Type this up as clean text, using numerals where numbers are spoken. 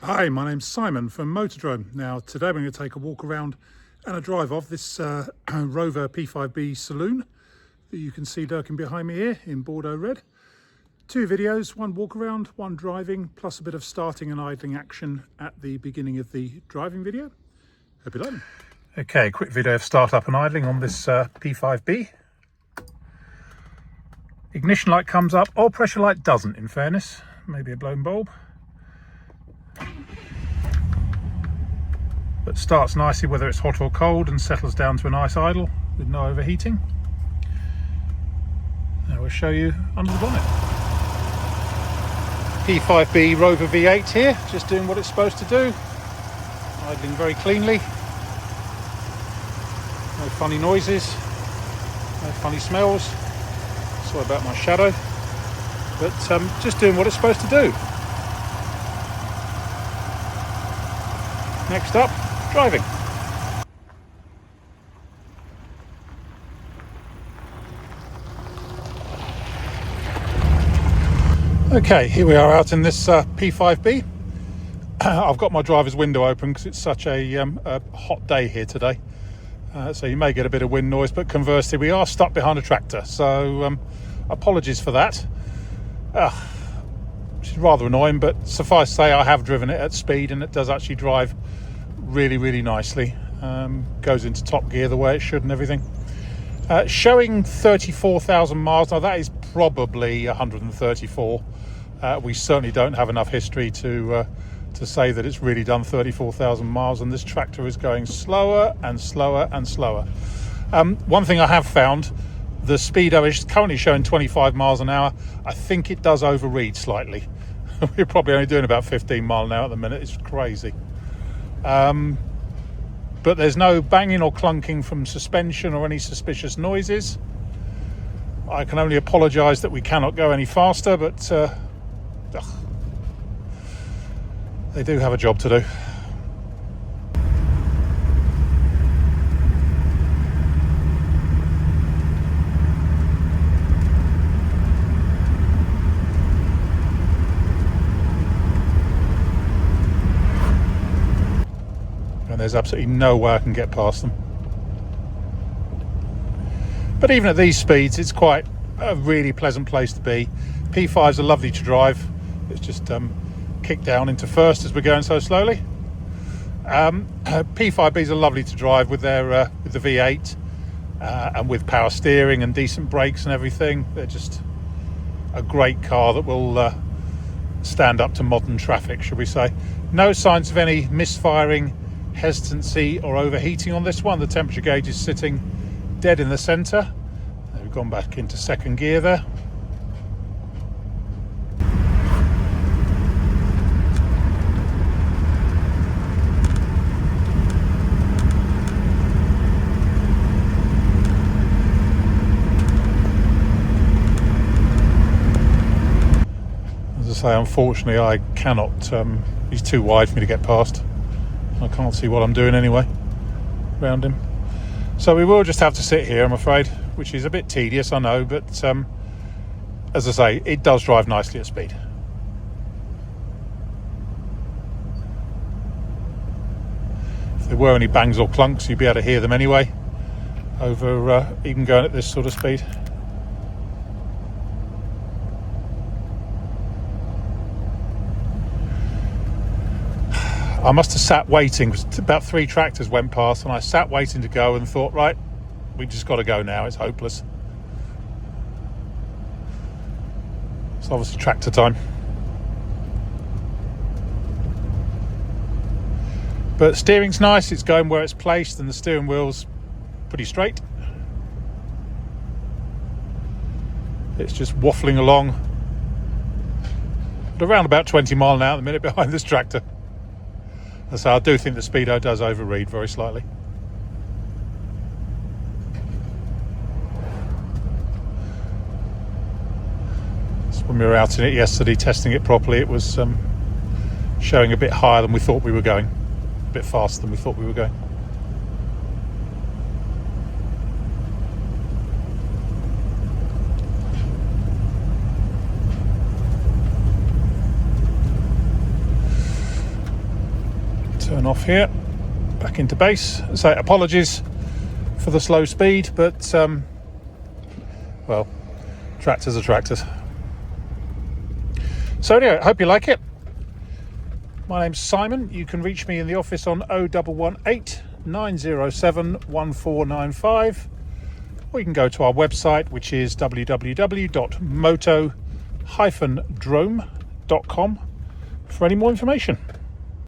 Hi, my name's Simon from Motodrome. Now today we're going to take a walk around and a drive of this Rover P5b saloon that you can see lurking behind me here in Bordeaux red. Two videos, one walk around, one driving, plus a bit of starting and idling action at the beginning of the driving video. Hope you like them. Okay, quick video of startup and idling on this P5b. Ignition light comes up, oil pressure light doesn't in fairness, maybe a blown bulb. But starts nicely whether it's hot or cold and settles down to a nice idle with no overheating. Now we'll show you under the bonnet. P5b Rover V8 here, just doing what it's supposed to do. Idling very cleanly. No funny noises, no funny smells. Sorry about my shadow, but just doing what it's supposed to do. Next up, driving. Okay, here we are out in this P5b. I've got my driver's window open because it's such a hot day here today. So you may get a bit of wind noise, but conversely we are stuck behind a tractor, so apologies for that. Which is rather annoying, but suffice to say I have driven it at speed and it does actually drive really nicely. Goes into top gear the way it should and everything. Showing 34,000 miles. Now that is probably 134. We certainly don't have enough history to say that it's really done 34,000 miles, and this tractor is going slower and slower and slower. One thing I have found, the speedo is currently showing 25 miles an hour. I think it does overread slightly. We're probably only doing about 15 mile an hour at the minute. It's crazy. But there's no banging or clunking from suspension or any suspicious noises. I can only apologise that we cannot go any faster, but they do have a job to do. And there's absolutely no way I can get past them. But even at these speeds, it's quite a really pleasant place to be. P5s are lovely to drive. It's just kicked down into first as we're going so slowly. P5Bs are lovely to drive with their with the V8 and with power steering and decent brakes and everything. They're just a great car that will stand up to modern traffic, shall we say. No signs of any misfiring, hesitancy or overheating on this one. The temperature gauge is sitting dead in the centre. We've gone back into second gear there. As I say, unfortunately I cannot, he's too wide for me to get past. I can't see what I'm doing anyway around him. So we will just have to sit here, I'm afraid, which is a bit tedious, I know, but as I say, it does drive nicely at speed. If there were any bangs or clunks, you'd be able to hear them anyway, over even going at this sort of speed. I must have sat waiting, because about 3 tractors went past and I sat waiting to go and thought, right, we just got to go now, it's hopeless. It's obviously tractor time. But steering's nice, it's going where it's placed and the steering wheel's pretty straight. It's just waffling along at around about 20 mile an hour at the minute behind this tractor. So I do think the speedo does overread very slightly. So when we were out in it yesterday testing it properly, it was showing a bit higher than we thought we were going, a bit faster than we thought we were going. Turn off here, back into base. So apologies for the slow speed, but well, tractors are tractors. So anyway, I hope you like it. My name's Simon. You can reach me in the office on 0118 907 1495, or you can go to our website, which is www.motodrome.com for any more information.